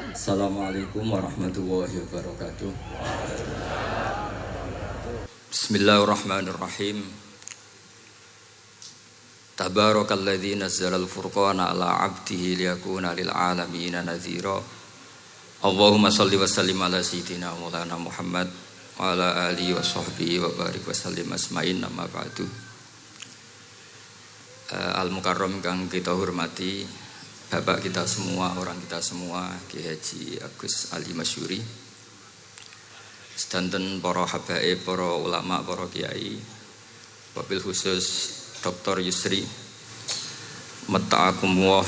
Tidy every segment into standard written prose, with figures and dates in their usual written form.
Assalamualaikum warahmatullahi wabarakatuh. Bismillahirrahmanirrahim. Tabarakalladzi nazzalal furqana ala 'abdihi liyakuna lil 'alamin nadhira. Allahumma shalli wa sallim ala sayyidina Maulana Muhammad wa ala alihi wa sahbihi wa barik wa sallim asma'in amma ba'du. Al-Mukarram kang kita hormati, Bapak kita semua, orang kita semua, Ki Haji Agus Ali Masyuri, sedanten para habaib, para ulama, para kiai, wabil khusus Dr. Yusri, matta'akum wa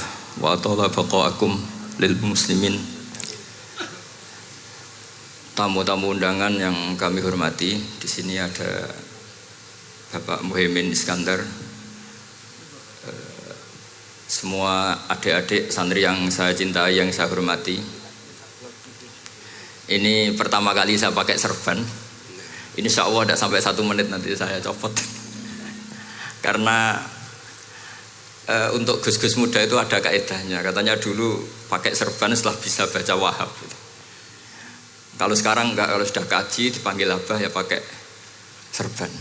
atala baqa'akum lil muslimin. Tamu-tamu undangan yang kami hormati, di sini ada Bapak Muhaimin Iskandar, semua adik-adik santri yang saya cintai, yang saya hormati. Ini pertama kali saya pakai serban. Insya Allah tidak sampai 1 menit nanti saya copot. Karena untuk gus-gus muda itu ada kaedahnya. Katanya dulu pakai serban setelah bisa baca Wahab. Kalau sekarang enggak, kalau sudah kaji dipanggil abah ya pakai serban.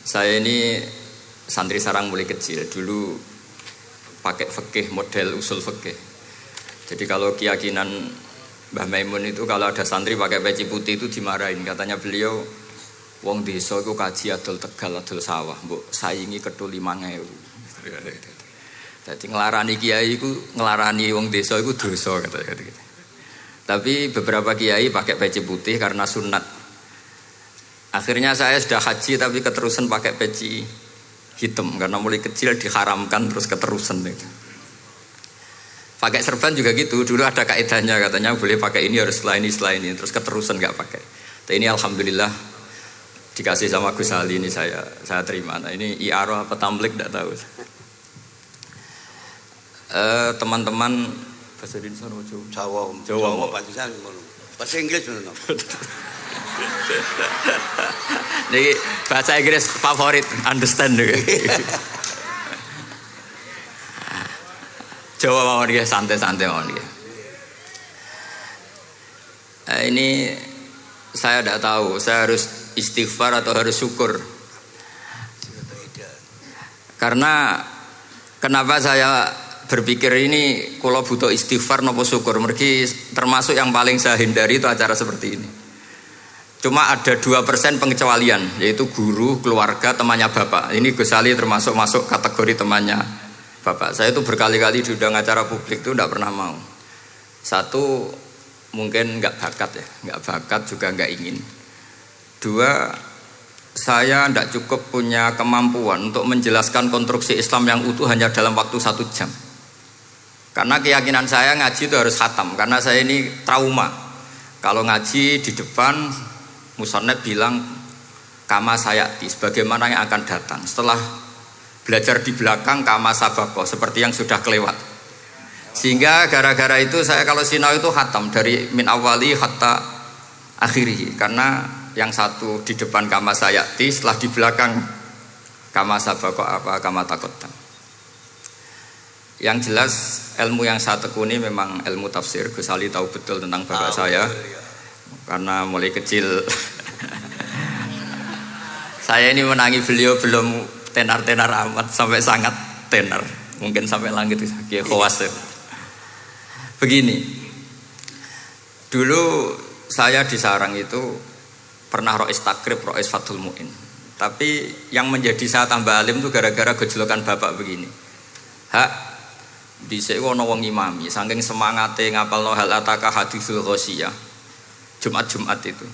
Saya ini santri sarang mulai kecil. Dulu pakai fikih, model usul fikih. Jadi kalau keyakinan Mbah Maimun itu kalau ada santri pakai peci putih itu dimarahin. Katanya beliau, wong desa itu kaji adol Tegal, adol sawah, mbok saingi kedul 5.000. Jadi ngelarani kiai itu, ngelarani wong desa itu dosa katanya. Tapi beberapa kiai pakai peci putih karena sunat. Akhirnya saya sudah haji tapi keterusan pakai peci hitam karena mulai kecil diharamkan terus keterusan itu. Pakai serban juga gitu, dulu ada kaedahnya katanya boleh pakai ini harus setelah ini terus keterusan nggak pakai. Tapi ini alhamdulillah dikasih sama Gus Ali, ini saya terima. Nah ini iaro apa tamlik tidak tahu. Teman-teman bahasa Indonesia Jawa bahasa Inggris jadi bahasa Inggris favorit, understand juga. Jawa mawon nggih, santai-santai mawon nggih. Ini saya tidak tahu, saya harus istighfar atau harus syukur. Karena kenapa saya berpikir ini kalau butuh istighfar nopo syukur, mergi termasuk yang paling saya hindari itu acara seperti ini. Cuma ada 2% pengecualian, yaitu guru, keluarga, temannya bapak. Ini Gus Ali termasuk masuk kategori temannya bapak. Saya itu berkali-kali diundang acara publik itu tidak pernah mau. Satu, mungkin nggak bakat ya, nggak bakat juga nggak ingin. 2, saya tidak cukup punya kemampuan untuk menjelaskan konstruksi Islam yang utuh hanya dalam waktu 1 jam. Karena keyakinan saya ngaji itu harus khatam, karena saya ini trauma. Kalau ngaji di depan Musonnet bilang kama sayati, sebagaimana yang akan datang. Setelah belajar di belakang kama sabako, seperti yang sudah kelewat. Sehingga gara-gara itu saya kalau sinau itu khatam dari min awali hatta akhiri. Karena yang satu di depan kama sayati, setelah di belakang kama sabako apa kama takotan. Yang jelas ilmu yang saya tekuni memang ilmu tafsir. Gus Ali tahu betul tentang bapak saya. Karena mulai kecil saya ini menangi beliau belum tenar-tenar amat sampai sangat tenar, mungkin sampai langit kayak khawatir. Begini, dulu saya di sarang itu pernah rois takrib, rois fathul mu'in. Tapi yang menjadi saya tambah alim itu gara-gara gejolokan bapak begini. Hak dhisik ana wong imami saking semangate ngapalno hal ataka hadisul ghasyiyah. Jumat itu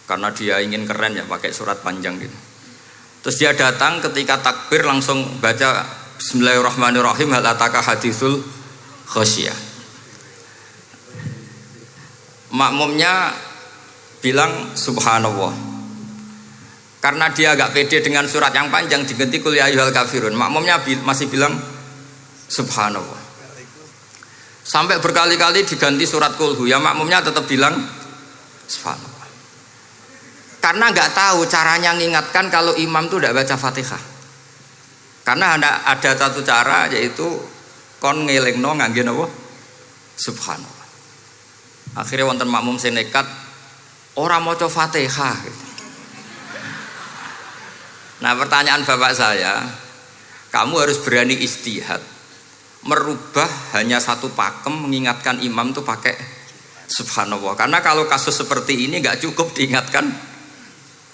karena dia ingin keren ya pakai surat panjang gitu. Terus dia datang ketika takbir langsung baca Bismillahirrahmanirrahim hal ataka hadisul ghasyiyah. Makmumnya bilang subhanallah. Karena dia agak pede dengan surat yang panjang diganti qul ya ayyuhal kafirun. Makmumnya masih bilang subhanallah. Sampai berkali-kali diganti surat kulhu, ya makmumnya tetap bilang subhanallah. Karena nggak tahu caranya mengingatkan kalau imam itu tidak baca Fatihah. Karena ada satu cara, yaitu kon ngelingno ngangge napa Subhanallah. Akhirnya wonten makmum sing nekat ora maca Fatihah. Nah, pertanyaan bapak saya, kamu harus berani istihad, merubah hanya satu pakem, mengingatkan imam tuh pakai Subhanallah. Karena kalau kasus seperti ini nggak cukup diingatkan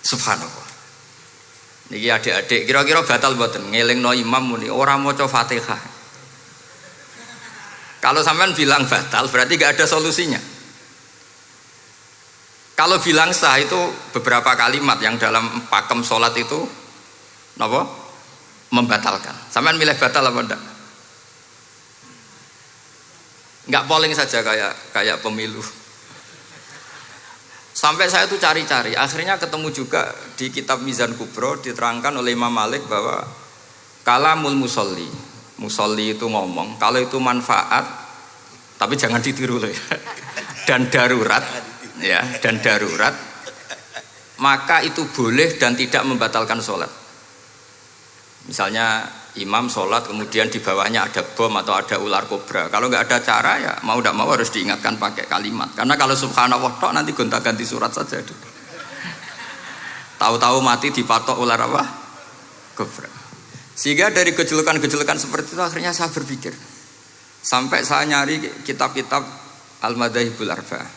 Subhanallah. Niki adik-adik, kira-kira batal mboten ngelingno imam muni ora maca Fatihah. Kalau sampean bilang batal, berarti nggak ada solusinya. Kalau bilang sah itu beberapa kalimat yang dalam pakem sholat itu napa? Membatalkan. Sampean milih batal apa enggak? Enggak polling saja kayak pemilu. Sampai saya tuh cari-cari, akhirnya ketemu juga di kitab Mizan Kubro diterangkan oleh Imam Malik bahwa kalamul musolli, musolli itu ngomong, kalau itu manfaat, tapi jangan ditiru loh ya, dan darurat, ya, dan darurat, maka itu boleh dan tidak membatalkan sholat. Misalnya imam sholat kemudian di bawahnya ada bom atau ada ular kobra, kalau nggak ada cara ya mau tidak mau harus diingatkan pakai kalimat, karena kalau subhanallah tok nanti gonta-ganti surat saja. Tahu-tahu mati dipatok ular apa? Kobra. Sehingga dari gejolokan-gejolokan seperti itu akhirnya saya berpikir, sampai saya nyari kitab-kitab Al-Madzhabul Arba'ah,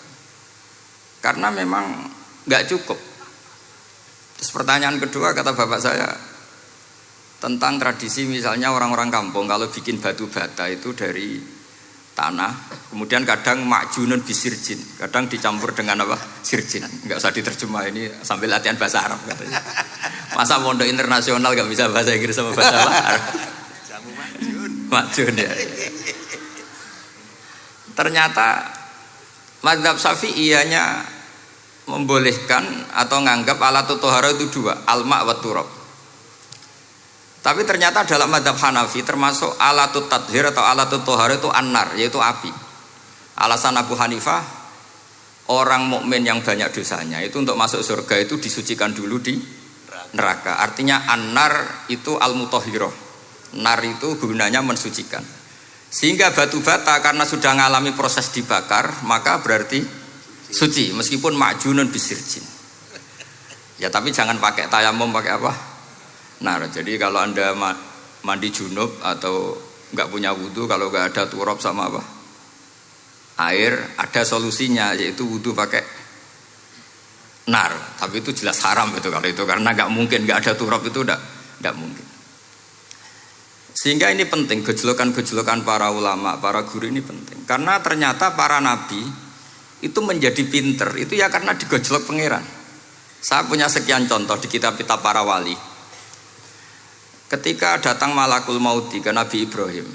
karena memang nggak cukup. Terus pertanyaan kedua kata bapak saya tentang tradisi, misalnya orang-orang kampung kalau bikin batu bata itu dari tanah, kemudian kadang makjunun bisirjin, kadang dicampur dengan apa? Sirjin. Nggak usah diterjemah, ini sambil latihan bahasa Arab katanya. Masa pondok internasional nggak bisa bahasa Inggris sama bahasa Arab? Makjun ya. Ternyata mazhab Syafi'iyahnya membolehkan atau nganggap alatut tohara itu dua, al-ma' wa turab. Tapi ternyata dalam mazhab Hanafi termasuk alatut tadhir atau alatut tohara itu an-nar, yaitu api. Alasan Abu Hanifah, orang mukmin yang banyak dosanya itu untuk masuk surga itu disucikan dulu di neraka. Artinya an-nar itu al-mutahhirah. Nar itu gunanya mensucikan. Sehingga batu bata karena sudah mengalami proses dibakar, maka berarti suci meskipun ma'junun bisirjin. Ya tapi jangan pakai tayamum, pakai apa? Nah, jadi kalau Anda mandi junub atau nggak punya wudhu, kalau nggak ada turab sama apa? Air, ada solusinya, yaitu wudhu pakai nar. Tapi itu jelas haram itu kalau itu, karena nggak mungkin nggak ada turab, itu nggak mungkin. Sehingga ini penting, gejolokan-gejolokan para ulama, para guru ini penting. Karena ternyata para nabi itu menjadi pinter, itu ya karena digojlok pangeran. Saya punya sekian contoh di kitab-kitab para wali. Ketika datang malakul mauti ke Nabi Ibrahim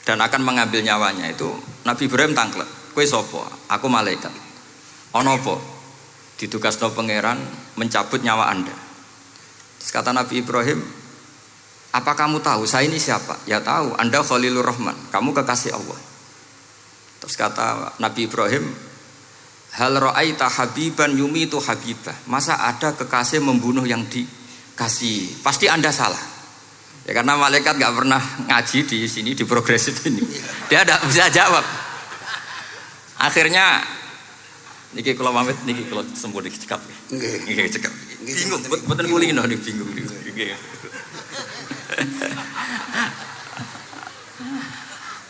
dan akan mengambil nyawanya, itu Nabi Ibrahim tangklet, kowe sapa? Aku malaikat. Ono apa? Ditugasno pangeran mencabut nyawa Anda. Terus kata Nabi Ibrahim, apa kamu tahu saya ini siapa? Ya tahu, Anda Khalilur Rahman, kamu kekasih Allah. Terus kata Nabi Ibrahim, hal ra'aita habiban yumitu habibah. Masa ada kekasih membunuh yang dikasih? Pasti Anda salah. Ya karena malaikat nggak pernah ngaji di sini, di progresif ini. Dia tidak bisa jawab. Akhirnya niki kalau pamit, niki kalau sembuh niki cekap. Niki cekap. Bingung, betul nguling nih bingung.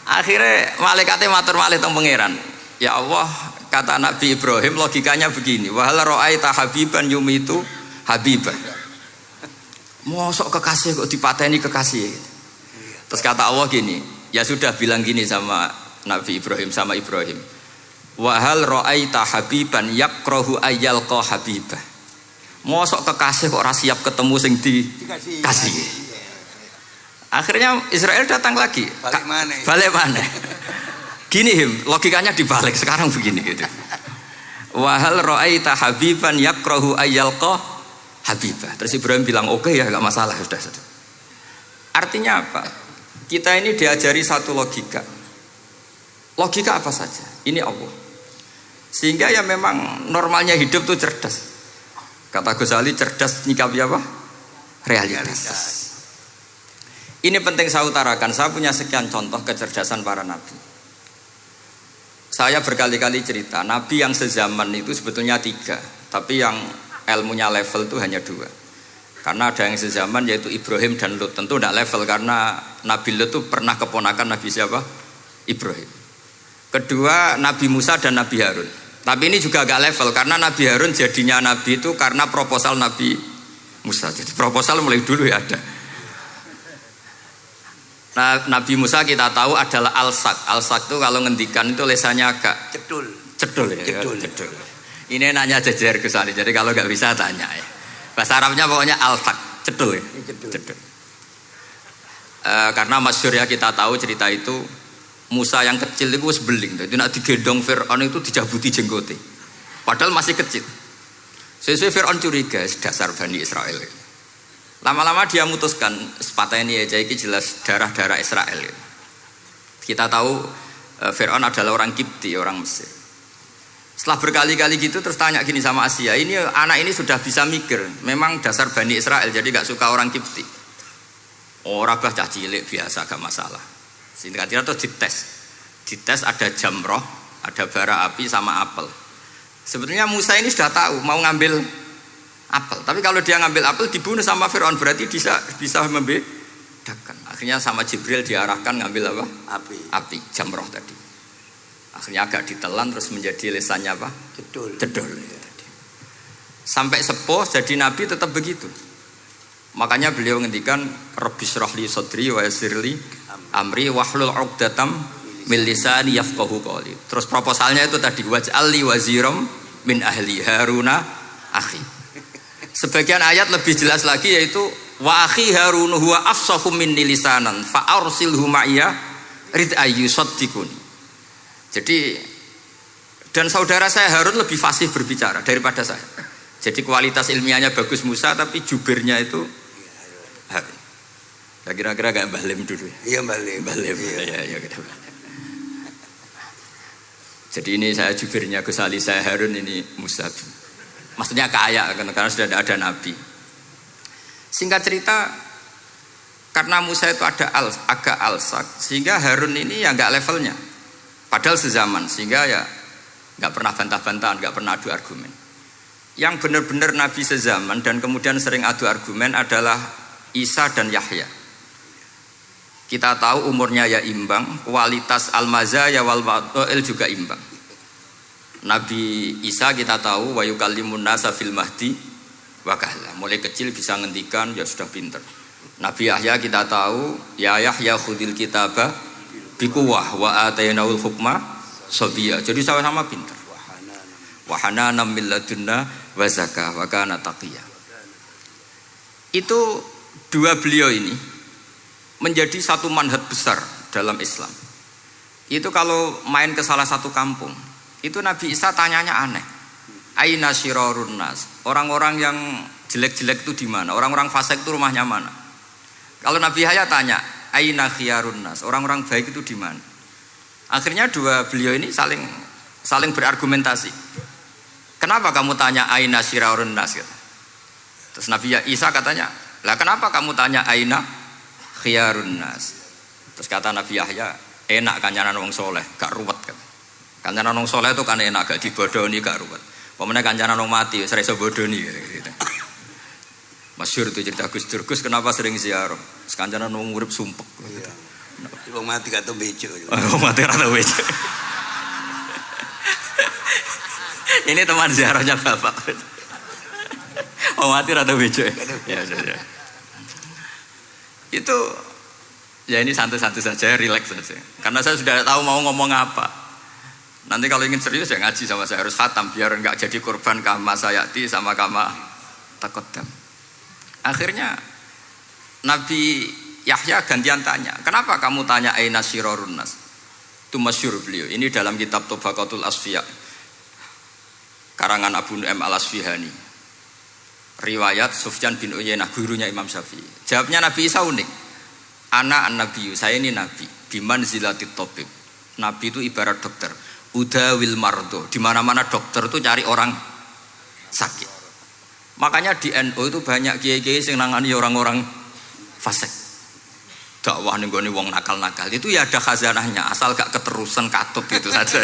Akhirnya malaikatnya matur malih teng pangeran. Ya Allah, kata Nabi Ibrahim logikanya begini, wahal ra'aita habiban yumitu habibah. Mosok kekasih kok dipateni kekasih. Terus kata Allah gini, ya sudah bilang gini sama Nabi Ibrahim, sama Ibrahim, wahal ra'aita habiban yakrahu ayyalqa habibah. Mosok kekasih kok ora siap ketemu sing dikasih. Akhirnya Israel datang lagi. Balik mana? Gini logikanya dibalik sekarang begini gitu. Wahal ra'aita habiban yakrahu ayyalqa habibah. Terus Ibrahim bilang oke ya, enggak masalah, sudah. Artinya apa? Kita ini diajari satu logika. Logika apa saja? Ini Allah. Sehingga ya memang normalnya hidup tuh cerdas. Kata Ghazali, cerdas nyikapi apa? Realitas. Ini penting saya utarakan. Saya punya sekian contoh kecerdasan para nabi. saya berkali-kali cerita, nabi yang sezaman itu sebetulnya 3, tapi yang ilmunya level itu hanya 2. Karena ada yang sezaman yaitu Ibrahim dan Lut. Tentu tidak level karena Nabi Lut itu pernah keponakan Nabi siapa? Ibrahim. Kedua Nabi Musa dan Nabi Harun. Tapi ini juga agak level karena Nabi Harun jadinya Nabi itu karena proposal Nabi Musa. Jadi proposal mulai dulu ya ada. Nah, Nabi Musa kita tahu adalah al-sak. Al-sak itu kalau ngendikan itu lesannya agak cedul ya, cedul. Ini nanya jajar ke sana. Jadi kalau nggak bisa tanya ya. Bahasa Arabnya pokoknya al-sak, cedul ya. Cedul. Karena masyhur ya kita tahu cerita itu Musa yang kecil itu sebeling. Jadi nak digendong Fir'aun itu dijabuti jenggote. Padahal masih kecil. Sesuai Fir'aun curiga dasar Bani Israel. Lama-lama dia memutuskan sepatah ini aja ini jelas darah-darah Israel. Kita tahu Fir'aun adalah orang Kipti, orang Mesir. Setelah berkali-kali gitu terus tanya gini sama Asia, ini anak ini sudah bisa mikir, memang dasar Bani Israel jadi gak suka orang Kipti. Orang bah cah cilik biasa gak masalah. Singkat-singkat terus dites ada jamroh, ada bara api sama apel. Sebetulnya Musa ini sudah tahu mau ngambil apel, tapi kalau dia ngambil apel dibunuh sama Fir'aun berarti bisa membedakan. Akhirnya sama Jibril diarahkan ngambil apa? Api jamroh tadi. Akhirnya agak ditelan terus menjadi lesannya apa? Cedul. Sampai sepuh jadi nabi tetap begitu. Makanya beliau ngendikan Rabbi shrah li sadri wa yassir li amri wahlul 'uqdatam min lisani yafqahu qawli. Terus proposalnya itu tadi waj'al li waziram min ahli Haruna akhi. Sebagian ayat lebih jelas lagi yaitu wa akhi Harun huwa afsahu minni lisanan fa arsilhu ma'iyya rid ayyusaddiqun. Jadi dan saudara saya Harun lebih fasih berbicara daripada saya. Jadi kualitas ilmiahnya bagus Musa tapi jubirnya itu Harun. Ya kira-kira gak Mbah Lim dulu. Iya Mbah Lim. Ya. Jadi ini saya jubirnya Gus Ali, saya Harun, ini Musa. Maksudnya kaya karena sudah ada nabi. Singkat cerita karena Musa itu agak alsak sehingga Harun ini ya nggak levelnya. Padahal sezaman sehingga ya nggak pernah bantah-bantahan, nggak pernah adu argumen. Yang benar-benar nabi sezaman dan kemudian sering adu argumen adalah Isa dan Yahya. Kita tahu umurnya ya imbang, kualitas al-mazaya wal wa'il juga imbang. Nabi Isa kita tahu wa yukallimun nasa fil mahdi wa kahla. Mulai kecil bisa ngendikan ya sudah pinter. Nabi Yahya kita tahu ya Yahya khudil kitaba biquwah wa atainaul hukma sabiyya. Jadi sama-sama pinter. Wa hananan min ladunna wa zakah wa kana taqiyya. Itu dua beliau ini menjadi satu manhaj besar dalam Islam. Itu kalau main ke salah satu kampung, itu Nabi Isa tanyanya aneh. Aina syirarun nas? Orang-orang yang jelek-jelek itu di mana? Orang-orang fasik itu rumahnya mana? Kalau Nabi Yahya tanya, aina khiyarun nas? Orang-orang baik itu di mana? Akhirnya dua beliau ini saling berargumentasi. Kenapa kamu tanya aina syirarun nas? Terus Nabi Isa katanya, lah kenapa kamu tanya aina khiyarun nas? Terus kata Nabi Yahya, enak kancanan wong soleh, gak ruwet kan. Kancanan wong soleh itu kan enak, gak dibodoni, gak ruwet. Pemenang kancanan wong mati, sering bodoni gitu. Masyhur itu cerita Gus Dur, Gus kenapa sering ziarah? Kancanan wong urip sumpek. Iya. Wong mati gak tau bejo. Wong mati gak tau bejo. Ini teman ziarahnya Bapak. Wong mati gak tau bejo. Ya. Itu ya ini santai-santai saja, rileks saja. Karena saya sudah tahu mau ngomong apa. Nanti kalau ingin serius ya ngaji sama saya, harus khatam biar enggak jadi korban kama sayati sama kama takodam. Akhirnya Nabi Yahya gantian tanya, kenapa kamu tanya aina syirarun nas? Itu masyhur beliau. Ini dalam kitab Tabaqatul Asfiya karangan Abu Nu'aim Al-Asfihani. Riwayat Sufyan bin Uyainah, gurunya Imam Syafi'i. Jawabnya Nabi Isa unik. Ana an-nabiyyu, saya ini nabi. Biman zilatit tabib. Nabi itu ibarat dokter. Udawil mardo. Di mana-mana dokter itu cari orang sakit. Makanya di NU itu banyak kiai-kiai yang nangani orang-orang fasik. dakwah ning gone wong nakal-nakal itu ya ada khazanahnya, asal gak keterusan katut gitu saja.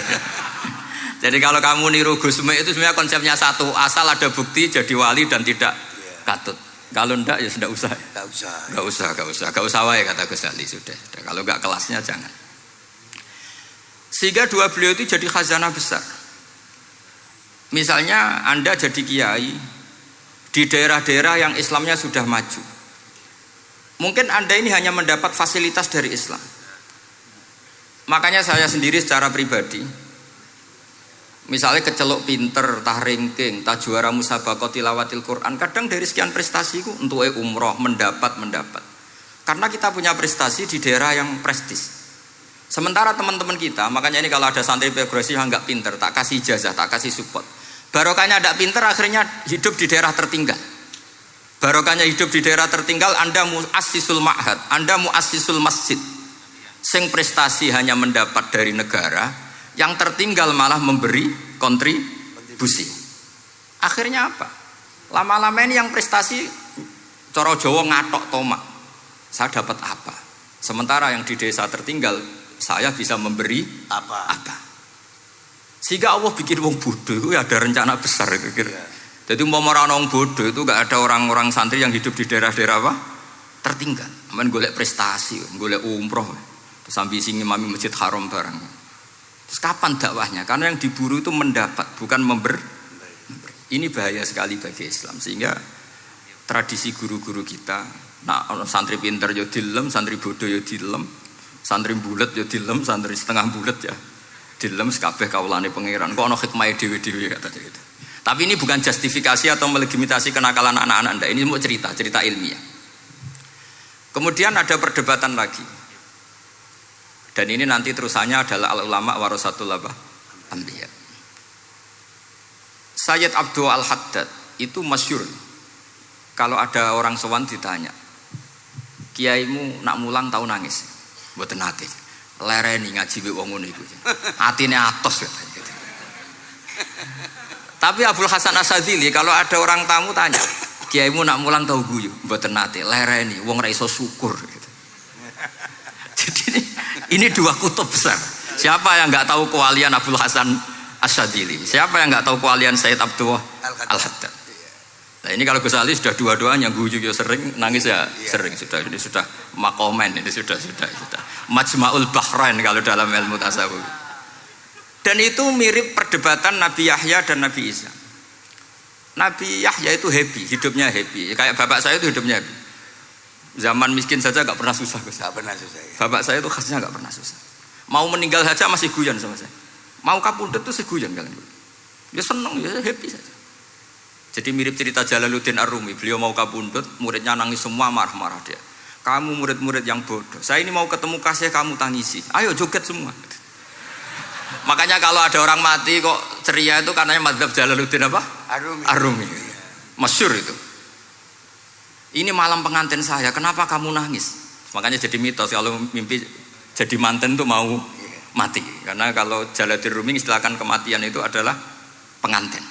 Jadi kalau kamu niru Gus Mek itu sebenarnya konsepnya satu, asal ada bukti jadi wali dan tidak katut. Kalau ndak ya sudah usah. Gak usah wae kata Gus Ali sudah. Kalau gak kelasnya jangan. Sehingga dua beliau itu jadi khazanah besar. Misalnya Anda jadi kiai di daerah-daerah yang Islamnya sudah maju. Mungkin Anda ini hanya mendapat fasilitas dari Islam. Makanya saya sendiri secara pribadi, misalnya kecelok pinter, tah ranking, tah juara musabaqah tilawatil Quran, kadang dari sekian prestasiku untuk umroh mendapat. Karena kita punya prestasi di daerah yang prestis. Sementara teman-teman kita, makanya ini kalau ada santri progresif yang enggak pinter, tak kasih ijazah, tak kasih support. Barokahnya enggak pinter, akhirnya hidup di daerah tertinggal. Barokahnya hidup di daerah tertinggal, Anda muassisul ma'had, Anda muassisul masjid. Sing prestasi hanya mendapat dari negara, yang tertinggal malah memberi kontribusi. Akhirnya apa? Lama-lama ini yang prestasi coro Jawa ngatok tomak. Saya dapat apa? Sementara yang di desa tertinggal saya bisa memberi apa? Sehingga Allah bikin wong bodoh itu ada rencana besar itu kira. Jadi mau orang bodoh itu gak ada orang-orang santri yang hidup di daerah-daerah apa? Tertinggal. Men golek prestasi, golek umroh. Terus ambisi ngimami Masjid Haram barang. Terus kapan dakwahnya? Karena yang diburu itu mendapat, bukan memberi. Ini bahaya sekali bagi Islam. Sehingga tradisi guru-guru kita, nah santri pinter ya dilem, santri bodoh ya dilem, santri bulet ya dilem, santri setengah bulet ya dilem, sekabeh kaulane pangeran. Kok ana hikmahe dhewe-dhewe kata gitu. Tapi ini bukan justifikasi atau melegitimasi kenakalan anak-anak Anda. Ini mau cerita ilmiah. Kemudian ada perdebatan lagi. Dan ini nanti terusannya adalah al-ulama warasatul anbiya. Sayyid Abdul Al-Haddad itu masyhur. Kalau ada orang sowan ditanya, kiaimu nak mulang tau nangis? Mboten nate. Lereni ngaji wek wong ngono iku. Atine atos gitu. Tapi Abdul Hasan Asyadzili kalau ada orang tamu tanya, kiaimu nak mulang tau guyu? Mboten nate. Lereni wong ra iso syukur gitu. Jadi ini dua kutub besar. Siapa yang enggak tahu kewalian Abdul Hasan Asyadzili? Siapa yang enggak tahu kewalian Sayyid Abdul Al-Haddad? Nah ini kalau Gus Ali sudah dua-duanya, guyu ya sering, nangis ya sering, ini sudah makomen, ini sudah Majma'ul Bahrain kalau dalam ilmu tasawuf. Dan itu mirip perdebatan Nabi Yahya dan Nabi Isa. Nabi Yahya itu happy, hidupnya happy, kayak bapak saya itu hidupnya happy. Zaman miskin saja gak pernah susah. Gak pernah susah ya. Bapak saya itu khasnya gak pernah susah. Mau meninggal saja masih guyon sama saya. Mau kapundhut tuh seguyon kalian. Dia seneng, ya happy saja. Jadi mirip cerita Jalaluddin Ar-Rumi. Beliau mau kapundhut, muridnya nangis semua, marah-marah dia. Kamu murid-murid yang bodoh. Saya ini mau ketemu kasih kamu tangisi. Ayo joget semua. Makanya kalau ada orang mati kok ceria itu karena madzhab Jalaluddin apa? Ar-Rumi. Masyhur itu. Ini malam pengantin saya, kenapa kamu nangis? Makanya jadi mitos kalau mimpi jadi manten tuh mau mati. Karena kalau Jalaluddin Rumi istilahkan kematian itu adalah pengantin.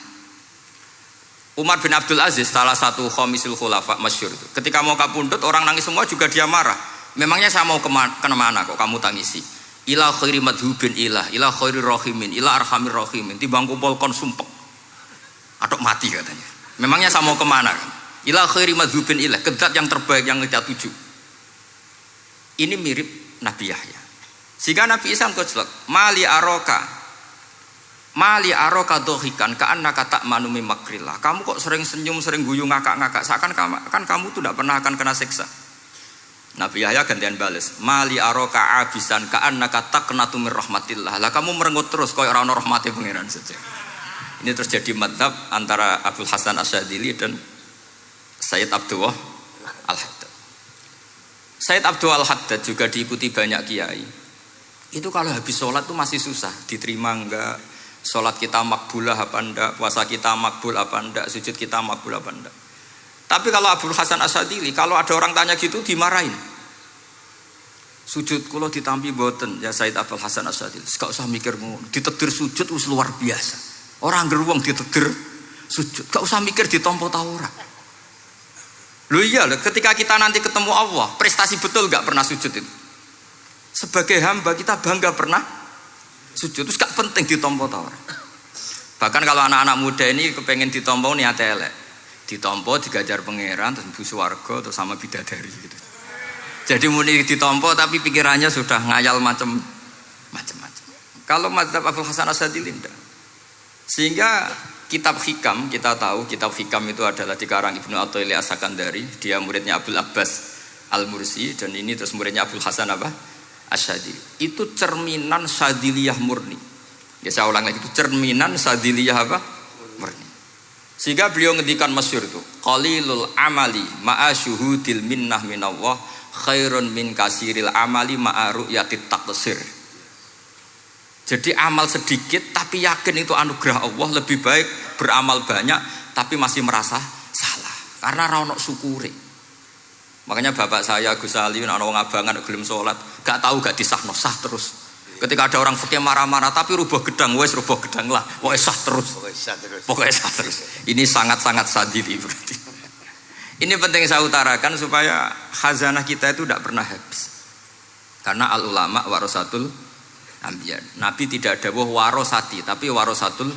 Umar bin Abdul Aziz, salah satu khomisul khulafa masyhur itu. Ketika mau kapundhut orang nangis semua juga dia marah. Memangnya saya mau kemana kok kamu tangisi? Ila khairi madhubin ila khairi rahimin, ila arhamir rahimin. Timbang kumpul kon sumpek. Atok mati katanya. Memangnya saya mau kemana? Ila khairi madhubin ila, ke zat yang terbaik yang kita tuju. Ini mirip Nabi Yahya. Sehingga Nabi Isa ngejlek, mali aroka dohikan ka'annaka ta'manu makrillah. Kamu kok sering senyum, sering guyu, ngakak-ngakak. Seakan kan kamu tuh tidak pernah akan kena siksa. Nabi Yahya gantian bales, mali aroka abisan ka'annaka taqnatu min rahmatillah. Lah kamu merengut terus koyo ora ono rahmate pangeran saja. Ini terjadi madzhab antara Abdul Hasan Asyadzili dan Sayyid Abdul Al-Haddad. Sayyid Abdul Al-Haddad juga diikuti banyak kiai. Itu kalau habis sholat tuh masih susah, diterima enggak, sholat kita makbulah apa enggak, puasa kita makbul apa enggak, sujud kita makbul apa enggak. Tapi kalau Abdul Hasan Asyadzili, kalau ada orang tanya gitu dimarahin. Sujud kula ditampi mboten ya Sayyid Abdul Hasan Asyadzili. Gak usah mikir ngono, ditakdir sujud wis luar biasa. Orang ngger wong ditakdir sujud, gak usah mikir ditampa ta ora. Loh iya, ketika kita nanti ketemu Allah, prestasi betul gak pernah sujud itu. Sebagai hamba kita bangga pernah sujud, terus gak penting ditompo tawar. Bahkan kalau anak-anak muda ini kepengen ditompo niatnya elek, ditompo digajar pangeran, terus mlebu swarga, terus sama bidadari gitu. Jadi muni ditompo tapi pikirannya sudah ngayal macam-macam. Kalau mazhab Abul Hasan Asyadzili tidak. Sehingga kitab hikam, kita tahu kitab hikam itu adalah dikarang Ibnu Athaillah As-Sakandari, dia muridnya Abdul Abbas Al-Mursi, dan ini terus muridnya Abul Hasan Asyadzili. Itu cerminan Syadziliyah murni. Ya saya ulang lagi, itu cerminan Syadziliyah murni. Sehingga beliau ngendikan masyhur itu, qalilul amali ma'a syuhudil minnah minallah khairun min kasiril amali ma'a ru'yatit taqsir. Jadi amal sedikit tapi yakin itu anugerah Allah, lebih baik beramal banyak tapi masih merasa salah karena ra ono syukure. Makanya bapak saya Gus Ali ana wong abangan gelem salat, gak tahu gak disahno sah terus. Ketika ada orang fikih marah-marah tapi rubah gedang, wes rubah gedang lah, pokoknya sah terus. Pokoknya sah terus. Ini sangat-sangat sadili berarti. Ini penting saya utarakan supaya khazanah kita itu tidak pernah habis. Karena al ulama warasatul anbiya. Nabi tidak ada warosati, tapi warasatul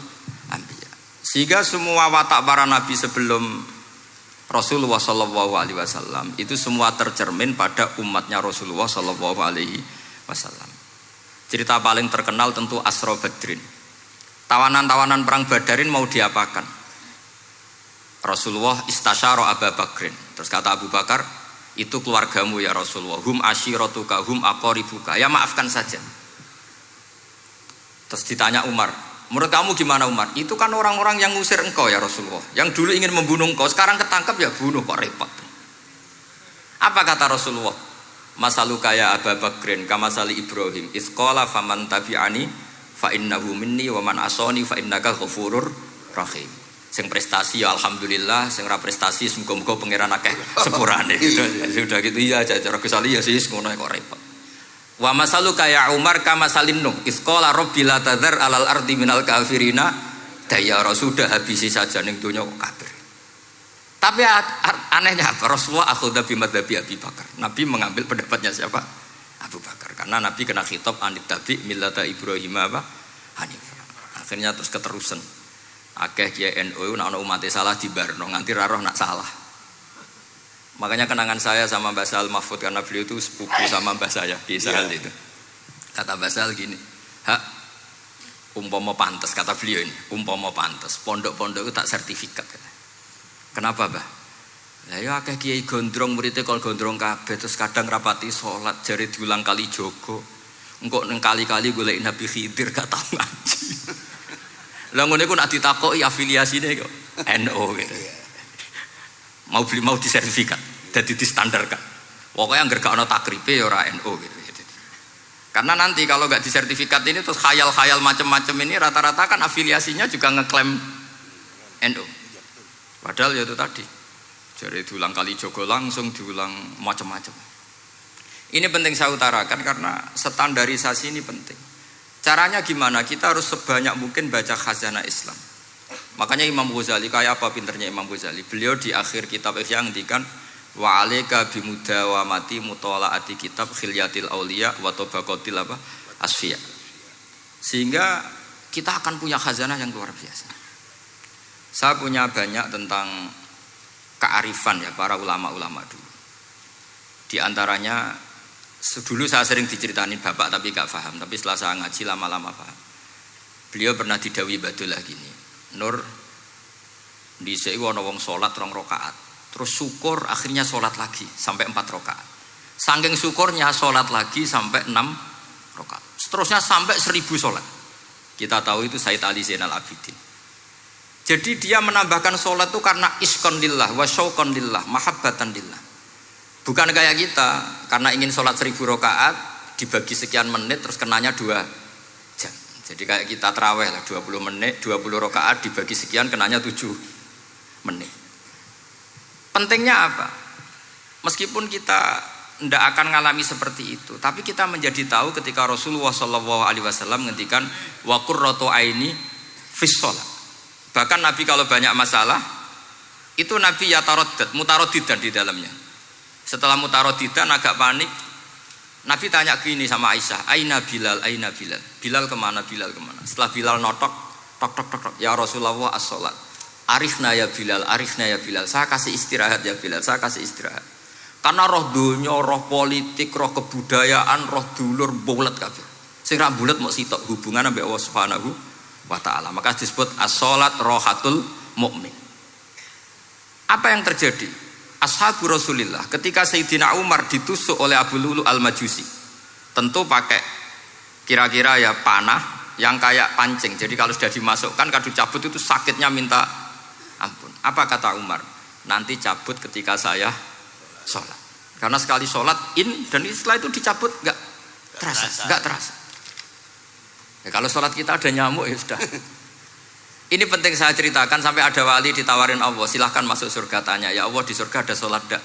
anbiya. Sehingga semua watak para nabi sebelum Rasulullah SAW itu semua tercermin pada umatnya Rasulullah SAW. Cerita paling terkenal tentu Asra Badrin. Tawanan-tawanan perang Badarin mau diapakan? Rasulullah istasyara Abu Bakrin. Terus kata Abu Bakar, itu keluargamu ya Rasulullah. Hum asyiratuka, hum aqaribuka. Ya maafkan saja. Terus ditanya Umar, menurut kamu gimana Umar? Itu kan orang-orang yang ngusir engkau ya Rasulullah. Yang dulu ingin membunuh engkau, sekarang ketangkep ya bunuh, kok repot. Apa kata Rasulullah? Masaluka ya Abu Bakrin kamasali Ibrahim isqala faman tabi'ani fa innahu minni wa man asani fa innaka ghafurur rahim. Sing prestasi ya alhamdulillah, sing ora prestasi muga-muga pangeran akeh sepurane. Sudah gitu iya cara Gus Ali ya sis ngono kok repot. Wa masaluka ya Umar kamasalin Nuh isqala rabbi la tadzar alal ardi minal kafirina dayara. Sudah habisi saja ning donya kok kafir. Tapi anehnya apa? Rasulullah akhudha bi madzhabi Abi Bakar. Nabi mengambil pendapatnya siapa? Abu Bakar. Karena Nabi kena khitab anit tabi millata Ibrahim hanifah. Akhirnya terus keterusan. Akeh kiai NU nek ana umat salah dibarno nganti ra roh nak salah. Makanya kenangan saya sama Mbah Sal Mahfud karena beliau itu sepupu sama Mbah saya di Sahal itu. Kata Mbah Sal gini, "Hak umpama pantes," kata beliau ini, "umpama pantes, pondok-pondok itu tak sertifikat." Kenapa, Mbah? Ya akeh kiai gondrong muridnya kol gondrong kabeh terus kadang rapati salat jare diulang kali jogo. Engko neng kali-kali golek Nabi Khidir gak tau ngaji. Lah ngene ku nak ditakoki afiliasine kok NU gitu. Mau disertifikat, dadi distandarkan. Pokoknya anggar gak ana takribe ya ora NU gitu. Karena nanti kalau gak disertifikat ini terus khayal-khayal macam-macam ini rata-rata kan afiliasinya juga ngeklaim NU. Padahal ya itu tadi, jadi diulang kali jogo langsung diulang macam-macam. Ini penting saya utarakan karena standarisasi ini penting. Caranya gimana? Kita harus sebanyak mungkin baca khazanah Islam. Makanya Imam Ghazali, kayak apa pinternya Imam Ghazali? Beliau di akhir kitab Ihya ngendikan wa alaika bimudawamati mutalaati kitab khilyatil auliya wa tabaqatil asfiya. Sehingga kita akan punya khazanah yang luar biasa. Saya punya banyak tentang kearifan ya para ulama-ulama dulu. Di antaranya dulu saya sering diceritain bapak tapi gak paham. Tapi setelah saya ngaji lama-lama paham. Beliau pernah didawi Badullah gini, Nur, dhisik ana wong salat 2 rakaat. Terus syukur akhirnya salat lagi sampai 4 rakaat. Saking syukurnya salat lagi sampai 6 rakaat. Seterusnya sampai 1000 salat. Kita tahu itu Said Ali Zainal Abidin. Jadi dia menambahkan sholat itu karena iskon lillah wa syauqon lillah, mahabbatan lillah. Bukan kayak kita, karena ingin sholat 1000 rakaat dibagi sekian menit terus kenanya 2 jam. Jadi kayak kita taraweh lah 20 menit, 20 rakaat dibagi sekian kenanya 7 menit. Pentingnya apa? Meskipun kita tidak akan mengalami seperti itu, tapi kita menjadi tahu ketika Rasulullah SAW ngendikan wa qurratu aini fis shalah. Bahkan Nabi kalau banyak masalah Itu Nabi yataradad, mutaraddidan di dalamnya. Setelah mutaraddidan agak panik, Nabi tanya gini sama Aisyah, Aina Bilal, Aina Bilal. Bilal kemana, Bilal kemana? Setelah Bilal notok, tok tok tok tok, ya Rasulullah as-sholat. Arifna ya Bilal, arifna ya Bilal. Saya kasih istirahat ya Bilal, saya kasih istirahat. Karena roh dunya, roh politik, roh kebudayaan, roh dulur bulet kabeh. Sing ra bulet mok sitok hubungan ambek Allah Subhanahu wa taala. Maka disebut as-sholat rohatul mukmin. Apa yang terjadi? Ashabu Rasulillah ketika Sayyidina Umar ditusuk oleh Abu Lulu al-Majusi, tentu pakai kira-kira ya panah yang kayak pancing. Jadi kalau sudah dimasukkan kadu cabut itu sakitnya minta ampun. Apa kata Umar? Nanti cabut ketika saya sholat. Karena sekali sholat dan setelah itu dicabut nggak terasa. Ya, kalau sholat kita ada nyamuk ya sudah. Ini penting saya ceritakan sampai ada wali ditawarin Allah, silahkan masuk surga, tanya ya Allah di surga ada sholat enggak?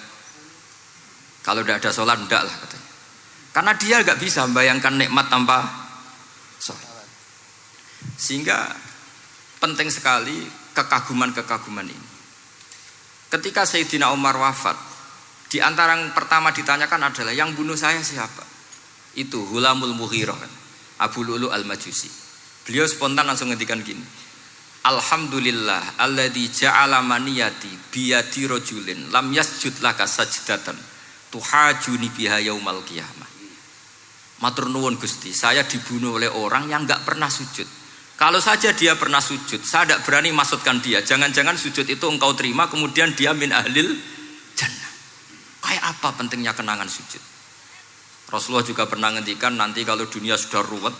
Kalau tidak ada sholat enggak lah katanya. Karena dia nggak bisa membayangkan nikmat tanpa sholat. Sehingga penting sekali kekaguman ini. Ketika Sayyidina Umar wafat, di antara yang pertama ditanyakan adalah yang bunuh saya siapa? Itu Hulamul Mughirah, Abu Lulu al-Majusi. Beliau spontan langsung ngendikan gini, Alhamdulillah alladzi ja'ala maniyati biyadi rajulin lam yasjud laka sajdatan tuhajuni biha yaumal qiyamah. Matur nuwun Gusti, saya dibunuh oleh orang yang enggak pernah sujud. Kalau saja dia pernah sujud, saya tidak berani maksudkan dia. Jangan-jangan sujud itu engkau terima kemudian dia min ahlil jannah. Kayak apa pentingnya kenangan sujud? Rasulullah juga pernah ngendikan nanti kalau dunia sudah ruwet,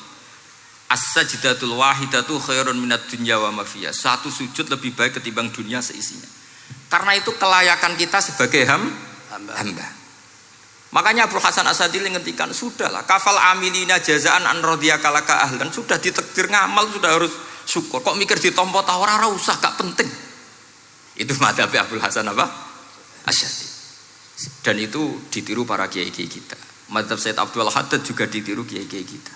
as-sajdatul wahidatu khairun minad dunya wa ma fiha. Satu sujud lebih baik ketimbang dunia seisinya. Karena itu kelayakan kita sebagai hamba. Makanya Abu Hasan Asadili ngendikan, sudahlah kafal amilina jazaan an radiyaka laka ahlan. Sudah ditakdir ngamal sudah harus syukur. Kok mikir ditompo ta ora usah, gak penting. Itu madzhab Abu Hasan Asadili. Dan itu ditiru para kiai-kiai kita. Madzhab Said Abdul Haddad juga ditiru kiai-kiai kita.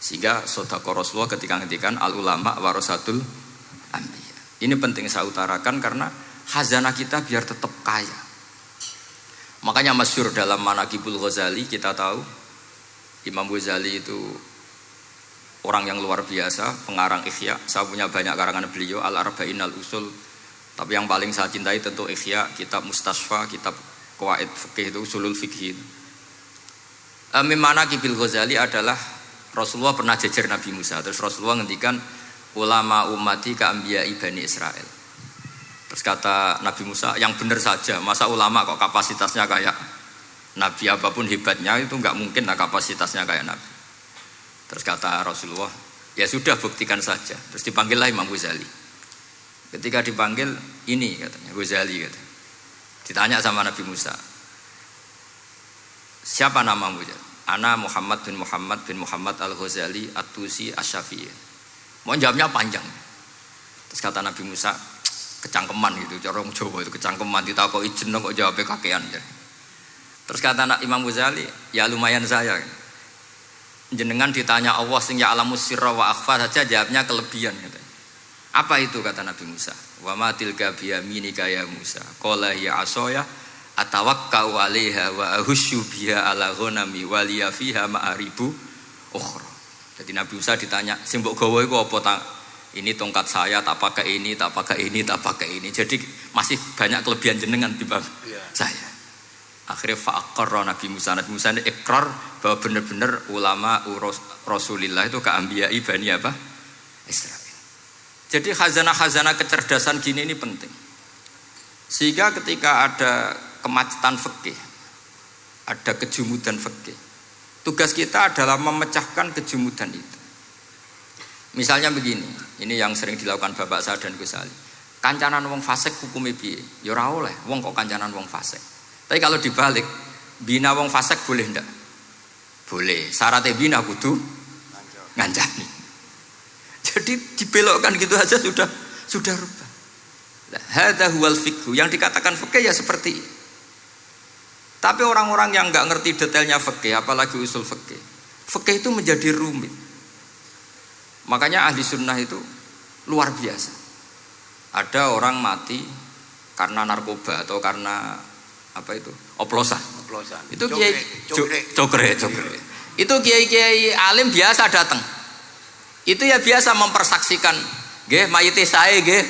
Sehingga sedekah Rasulullah ketika ngendikan al ulama warasatul anbiya. Ini penting saya utarakan karena khazanah kita biar tetap kaya. Makanya masyhur dalam Manaqibul Ghazali kita tahu Imam Ghazali itu orang yang luar biasa, pengarang Ihya. Saya punya banyak karangan beliau, Al-Arba'in Al-Usul. Tapi yang paling saya cintai tentu Ihya, kitab Mustasfa, kitab Qawaid Fikih itu Usulul Fikih. Manaqibul Ghazali adalah Rasulullah pernah jejer Nabi Musa. Terus Rasulullah ngendikan ulama ummati ka anbiya'i Bani Israel. Terus kata Nabi Musa, yang benar saja, masa ulama kok kapasitasnya kayak Nabi, apapun hebatnya itu enggak mungkin lah kapasitasnya kayak Nabi. Terus kata Rasulullah, ya sudah buktikan saja. Terus dipanggillah Imam Ghazali. Ketika dipanggil, ini katanya Ghazali katanya. Ditanya sama Nabi Musa, siapa namamu? Ana Muhammad bin Muhammad al-Ghazali at-Tusi asy-Syafi'i. Mau jawabnya panjang. Terus kata Nabi Musa, kecangkeman gitu, cara Jawa itu kecangkeman, ditakoki jeneng kok jawabnya kakean. Terus kata Imam Ghazali, ya lumayan saya. Jenengan ditanya Allah sing ya alamus sirra wa akhfa saja jawabnya kelebihan katanya. Apa itu kata Nabi Musa? Wa ma tilka bi yaminika ya Musa. Qala ya asaya atawakkau 'alaiha wa ahusyu biha 'ala ghanami wa liya fiha ma'aribu ukhra. Jadi Nabi Musa ditanya, sing mbok gawa iku apa ta? Ini tongkat saya, tak pakai ini, tak pakai ini, tak pakai ini. Jadi masih banyak kelebihan jenengan timbang saya. Akhirnya fa'aqarra Nabi Musa ini ikrar bahwa benar-benar ulama Rasulillah itu keambiyai Bani apa? Israel. Jadi khazanah-khazanah kecerdasan gini ini penting. Sehingga ketika ada kemacetan fikih, ada kejumudan fikih, tugas kita adalah memecahkan kejumudan itu. Misalnya begini, ini yang sering dilakukan bapak saya dan Gus Ali. Kancanan wong fasik hukumnya piye? Ya ora oleh, wong kok kancanan wong fasik. Tapi kalau dibalik, bina wong fasik boleh ndak? Boleh. Syaratnya bina kudu ngancani. Jadi dibelokkan gitu aja sudah rubah. Hadza huwal fiqh. Yang dikatakan fikih ya seperti ini. Tapi orang-orang yang enggak ngerti detailnya fikih, apalagi usul fikih, fikih itu menjadi rumit. Makanya ahli sunnah itu luar biasa. Ada orang mati karena narkoba atau karena apa itu? Oplosan. Itu kiai cokre. Itu kiai alim biasa datang. Itu ya biasa mempersaksikan, nggih mayite sae nggih.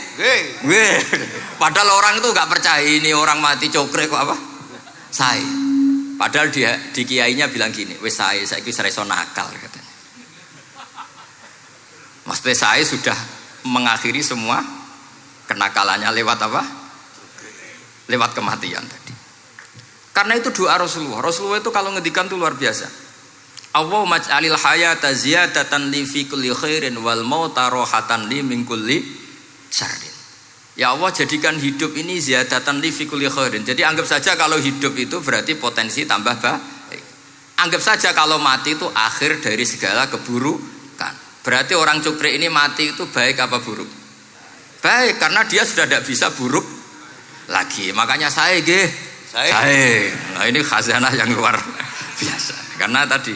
Nggih. Padahal orang itu enggak percaya ini orang mati cokre kok apa? Sae. Padahal di kiainya bilang gini, wis sae saiki wis iso nakal katanya. Maksudnya sae sudah mengakhiri semua kenakalannya lewat apa? Lewat kematian tadi. Karena itu doa Rasulullah. Rasulullah itu kalau ngendikan itu luar biasa. Allahumma ij'alil hayata ziyadatan li fi kulli khairin wal mauta rohatan li min kulli syarrin. Ya Allah, jadikan hidup ini ziyadatan li fi kulli khairin. Jadi anggap saja kalau hidup itu berarti potensi tambah baik. Anggap saja kalau mati itu akhir dari segala keburukan. Berarti orang cukri ini mati itu baik apa buruk? Baik, karena dia sudah tidak bisa buruk lagi. Makanya saya nah ini khazanah yang luar biasa. Karena tadi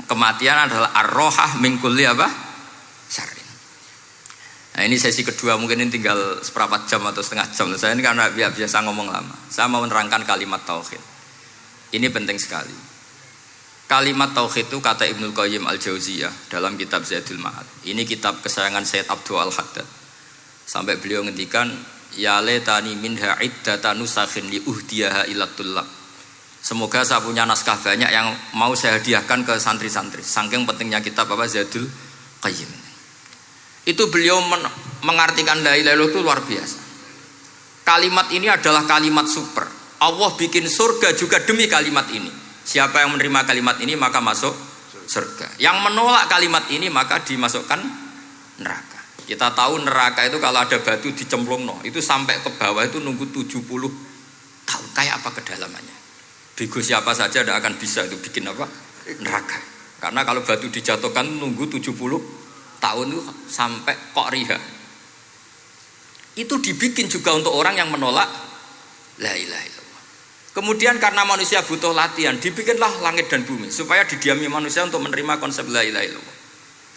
kematian adalah ar-rohah min kulli apa? Syarrin. Nah ini sesi kedua, mungkin ini tinggal seperempat jam atau setengah jam. Saya ini karena biasa ngomong lama. Saya mau menerangkan kalimat tauhid. Ini penting sekali. Kalimat tauhid itu kata Ibnul Qayyim Al-Jauziyah dalam kitab Zadul Ma'ad. Ini kitab kesayangan Sayyid Abdul Al-Haddad. Sampai beliau ngendikan, ya letani minha iddatan nusakhin li uhdiyaha ila tullab. Semoga saya punya naskah banyak yang mau saya hadiahkan ke santri-santri. Saking pentingnya kitab apa Zadul Qayyim. Itu beliau mengartikan la ilaha illallah itu luar biasa. Kalimat ini adalah kalimat super. Allah bikin surga juga demi kalimat ini. Siapa yang menerima kalimat ini maka masuk surga. Yang menolak kalimat ini maka dimasukkan neraka. Kita tahu neraka itu kalau ada batu dicemplung itu sampai ke bawah itu nunggu 70 tahun. Kayak apa kedalamannya? Bego siapa saja tidak akan bisa itu bikin apa? Neraka. Karena kalau batu dijatuhkan nunggu 70 tahun itu sampai kok riha. Itu dibikin juga untuk orang yang menolak la ilaha illallah. Kemudian karena manusia butuh latihan, dibikinlah langit dan bumi supaya didiami manusia untuk menerima konsep la ilaha illallah.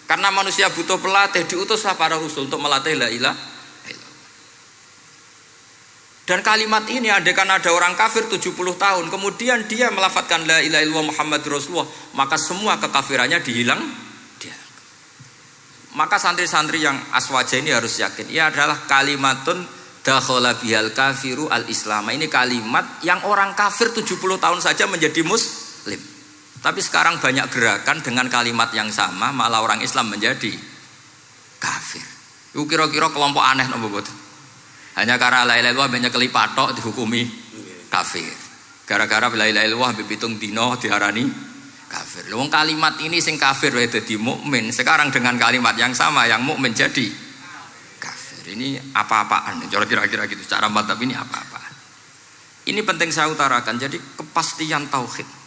Karena manusia butuh pelatih, diutuslah para rasul untuk melatih la ilaha illallah. Dan kalimat ini andaikan ada orang kafir 70 tahun, kemudian dia melafadzkan la ilaha illallah Muhammadur Rasulullah, maka semua kekafirannya dihilang. Maka santri-santri yang aswaja ini harus yakin, ia adalah kalimatun dakhala bihal kafiru al-islam. Ini kalimat yang orang kafir 70 tahun saja menjadi muslim. Tapi sekarang banyak gerakan dengan kalimat yang sama malah orang Islam menjadi kafir. Itu kira-kira kelompok aneh nopo boten. Hanya karena la ilaha illallah banyak kelipatok dihukumi kafir. Gara-gara la ilaha illallah bipitung dino diarani kafir. Wong kalimat ini sing kafir wae dadi mukmin. Sekarang dengan kalimat yang sama yang mukmin jadi kafir. Ini apa-apaan? Kira-kira gitu. Cara madzhab ini apa-apaan? Ini penting saya utarakan. Jadi kepastian tauhid.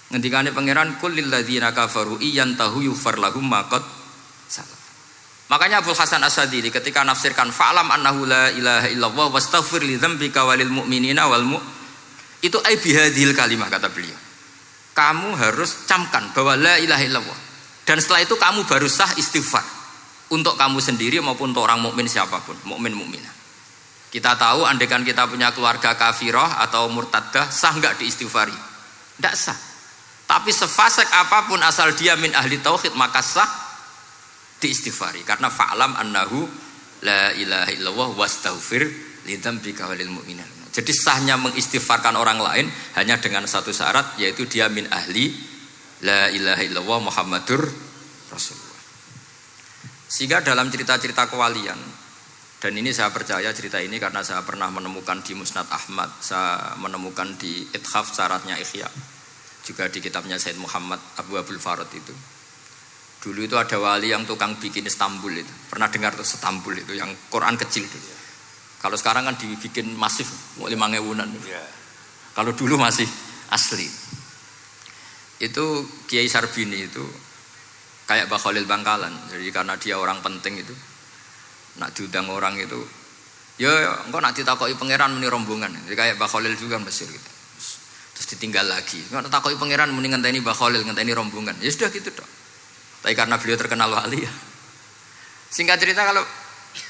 Ngendikane pangeran kul lil ladzina kafaru iyantahu yughfar lahum ma qad salaf. Makanya Abdul Hasan As-Sadili ketika nafsirkan fa'lam annahu la ilaha illallah wastaghfir li dzambika walil mu'minina wal itu ai bihadhil kalimah kata beliau. Kamu harus camkan bahwa la ilaha illallah. Dan setelah itu kamu baru sah istighfar untuk kamu sendiri maupun untuk orang mukmin siapapun, mukmin mukminah. Kita tahu andaikan kita punya keluarga kafirah atau murtadah, sah enggak diistighfari? Enggak sah. Tapi sefasik apapun asal dia min ahli tauhid maka sah diistighfari karena fa'lam annahu la ilaha illallah wastaghfir lidzambika walil mu'minin. Jadi sahnya mengistighfarkan orang lain hanya dengan satu syarat, yaitu dia min ahli la ilaha illallah Muhammadur Rasulullah. Sehingga dalam cerita-cerita kewalian, dan ini saya percaya cerita ini karena saya pernah menemukan di Musnad Ahmad, saya menemukan di Ithaf syaratnya Ihya, juga di kitabnya Said Muhammad Abu Abdul Farad itu. Dulu itu ada wali yang tukang bikin Istanbul itu. Pernah dengar tuh Istanbul itu yang Quran kecil itu. Kalau sekarang kan dibikin masif 5.000-an. Yeah. Kalau dulu masih asli. Itu Kiai Sarbini itu kayak Mbah Khalil Bangkalan. Jadi karena dia orang penting itu, nak diundang orang itu, ya engkau nak ditakoki pangeran muni rombongan. Jadi kayak Mbah Khalil juga Mesir gitu. Terus ditinggal lagi. Engkau nak takoki pangeran muni ngenteni Mbah Khalil, ngenteni rombongan. Ya sudah gitu dong. Tapi karena beliau terkenal wali ya. Singkat cerita kalau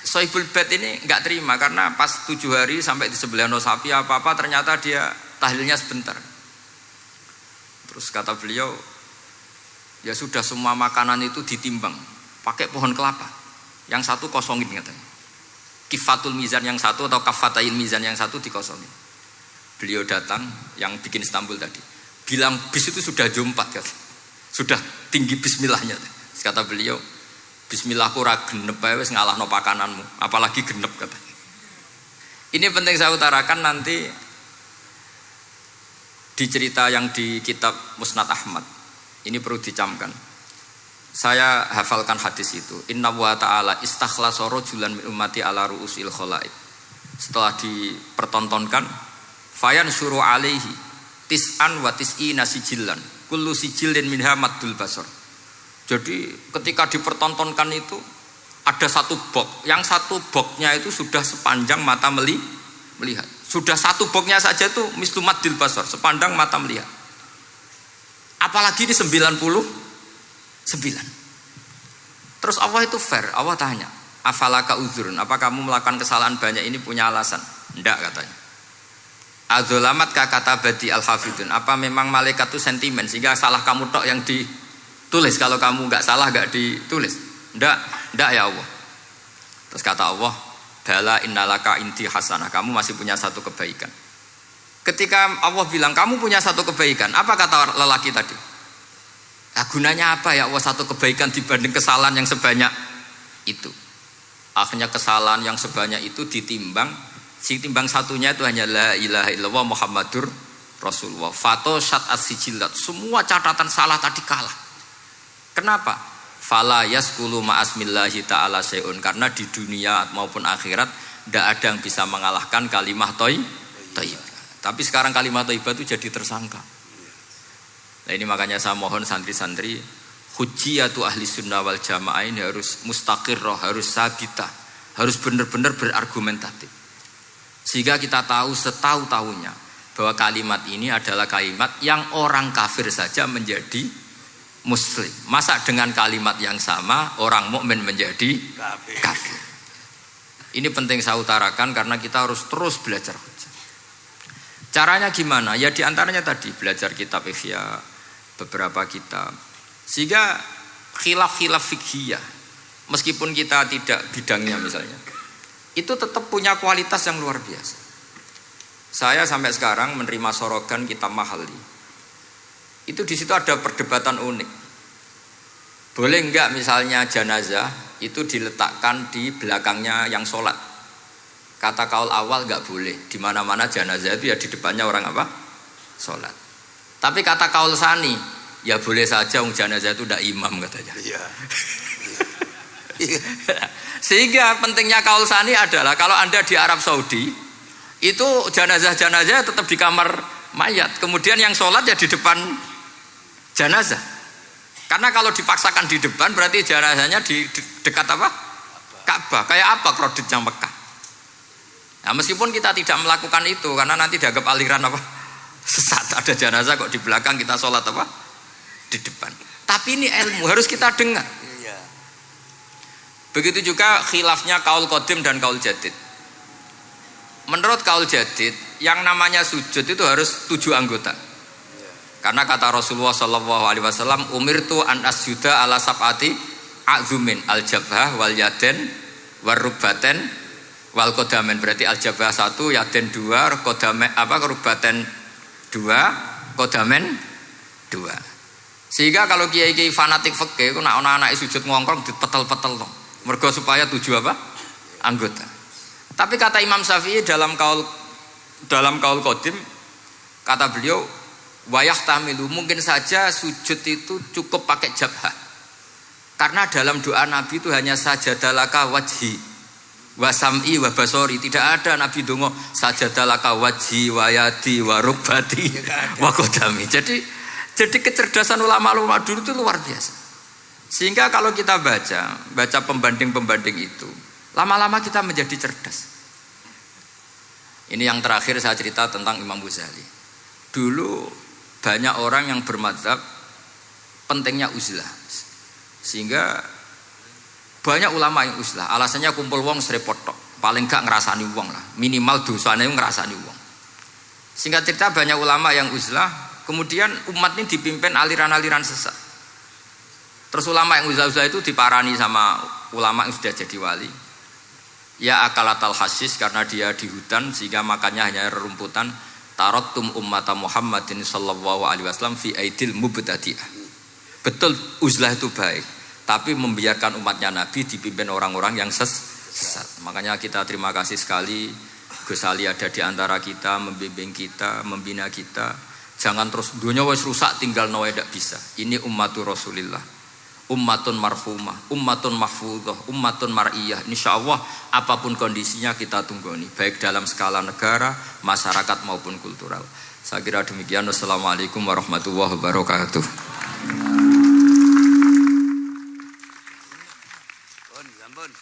Sohibul Bait ini nggak terima karena pas 7 hari sampai disembelihno sapi apa-apa ternyata dia tahlilnya sebentar. Terus kata beliau, ya sudah semua makanan itu ditimbang pakai pohon kelapa. Yang satu kosongin katanya. Kifatul mizan yang satu atau kafatail mizan yang satu dikosongin. Beliau datang yang bikin Istanbul tadi. Bilang bis itu sudah jumpat kata. Sudah tinggi bismillahnya. Terus kata beliau, bismillahku ora genep ae wis ngalahno pakananmu, apalagi genep katanya. Ini penting saya utarakan nanti di cerita yang di kitab Musnad Ahmad. Ini perlu dicamkan. Saya hafalkan hadis itu. Inna wa ta'ala istakhlasa rajulan min ummati ala ru'usil khalaid. Setelah dipertontonkan, fayan syuru alaihi tis'an wa tis'ina sijillan. Kullu sijillin minha maddul basar. Jadi ketika dipertontonkan itu ada satu box, yang satu boxnya itu sudah sepanjang mata melihat. Sudah satu boxnya saja itu mislu maddil basar, sepandang mata melihat. Apalagi di 99. Terus Allah itu fair, Allah tanya, afalaka uzrun, apa kamu melakukan kesalahan banyak ini punya alasan? Enggak katanya. Adzolamat kata badi al-hafidun, apa memang malaikat itu sentimen sehingga salah kamu tok yang ditulis, kalau kamu enggak salah enggak ditulis? Enggak ya Allah. Terus kata Allah, bala innalaka inti hasanah, kamu masih punya satu kebaikan. Ketika Allah bilang kamu punya satu kebaikan, apa kata lelaki tadi? Nah, gunanya apa ya Allah satu kebaikan dibanding kesalahan yang sebanyak itu? Akhirnya kesalahan yang sebanyak itu ditimbang, si timbang satunya itu hanya la ilaha illallah Muhammadur Rasulullah. Fato syat as-sijillat, semua catatan salah tadi kalah. Kenapa? Fala yaskulu ma'asmillahi ta'ala syai'un, karena di dunia maupun akhirat tidak ada yang bisa mengalahkan kalimah thayyibah. Tapi sekarang kalimat thayyibah itu jadi tersangka. Nah ini makanya saya mohon santri-santri, hujjiyatu ahli sunnah wal jamaah ini harus mustaqirrah, harus sabitah, harus benar-benar berargumentatif. Sehingga kita tahu setahu-tahunya bahwa kalimat ini adalah kalimat yang orang kafir saja menjadi muslim. Masa dengan kalimat yang sama orang mukmin menjadi kafir. Ini penting saya utarakan karena kita harus terus belajar hujjah. Caranya gimana? Ya diantaranya tadi belajar kitab Ihya, beberapa kitab, sehingga khilaf-khilaf fikhiyah meskipun kita tidak bidangnya misalnya, itu tetap punya kualitas yang luar biasa. Saya sampai sekarang menerima sorogan kitab Mahalli, itu di situ ada perdebatan unik. Boleh enggak misalnya jenazah itu diletakkan di belakangnya yang sholat? Kata kaul awal enggak boleh, di mana-mana jenazah itu ya di depannya orang apa? Sholat. Tapi kata kaul sani, ya boleh saja jenazah itu tidak imam katanya. Iya. Sehingga pentingnya kaul sani adalah kalau Anda di Arab Saudi, itu jenazah-jenazah tetap di kamar mayat. Kemudian yang sholat ya di depan jenazah. Karena kalau dipaksakan di depan berarti jenazahnya di dekat apa? Ka'bah. Kayak apa kreditnya Mekah. Nah, meskipun kita tidak melakukan itu karena nanti dianggap aliran apa? Sesat. Ada jenazah kok di belakang kita sholat apa? Di depan. Tapi ini ilmu harus kita dengar. Begitu juga khilafnya kaul qadim dan kaul jadid. Menurut kaul jadid, yang namanya sujud itu harus 7 anggota. Karena kata Rasulullah SAW, umirtu an asjuda ala sab'ati a'zumin al-jabhah wal yaden wal rubbaten wal kodamen. Berarti al-jabhah 1, yaden 2, kodamen rubbaten 2, kodamen 2. Sehingga kalau kiai-kiai fanatik fikih ku nak ana anak sujud ngongkrong dipetel-petel dong. Mergo supaya 7 apa? Anggota. Tapi kata Imam Syafi'i dalam kaul qadim, kata beliau, wayah tamilu, mungkin saja sujud itu cukup pakai jabhah. Karena dalam doa Nabi itu hanya sajadalaka wajhi wa sam'i wa basori. Tidak ada Nabi dongo sajadalaka wajhi wa yadi wa rubbati wa kodami. Jadi kecerdasan ulama-ulama dulu itu luar biasa. Sehingga kalau kita baca pembanding-pembanding itu, lama-lama kita menjadi cerdas. Ini yang terakhir saya cerita tentang Imam Ghazali. Dulu banyak orang yang bermadzhab pentingnya uzlah, sehingga Banyak ulama yang uzlah, alasannya kumpul wong serepot tok. Paling gak ngerasani wong lah, minimal dosanya ngerasani wong. Singkat cerita banyak ulama yang uzlah, kemudian umat ini dipimpin aliran-aliran sesat. Terus ulama yang uzlah-uzlah itu diparani sama ulama yang sudah jadi wali. Ya akalatal hasis, karena dia di hutan sehingga makannya hanya rerumputan. Taraktum ummata Muhammadin sallallahu alaihi wasallam fi aidil mubtadi'ah. Betul uzlah itu baik, tapi membiarkan umatnya Nabi dipimpin orang-orang yang sesat. Makanya kita terima kasih sekali Gus Ali ada di antara kita, membimbing kita, membina kita. Jangan terus dunia wis rusak tinggal nawa tidak bisa. Ini ummatur Rasulillah, ummatun marhumah, ummatun mahfudhah, ummatun mar'iyah. Insyaallah apapun kondisinya kita tunggoni, baik dalam skala negara, masyarakat maupun kultural. Saya kira demikian. Wassalamualaikum warahmatullahi wabarakatuh. Ampun.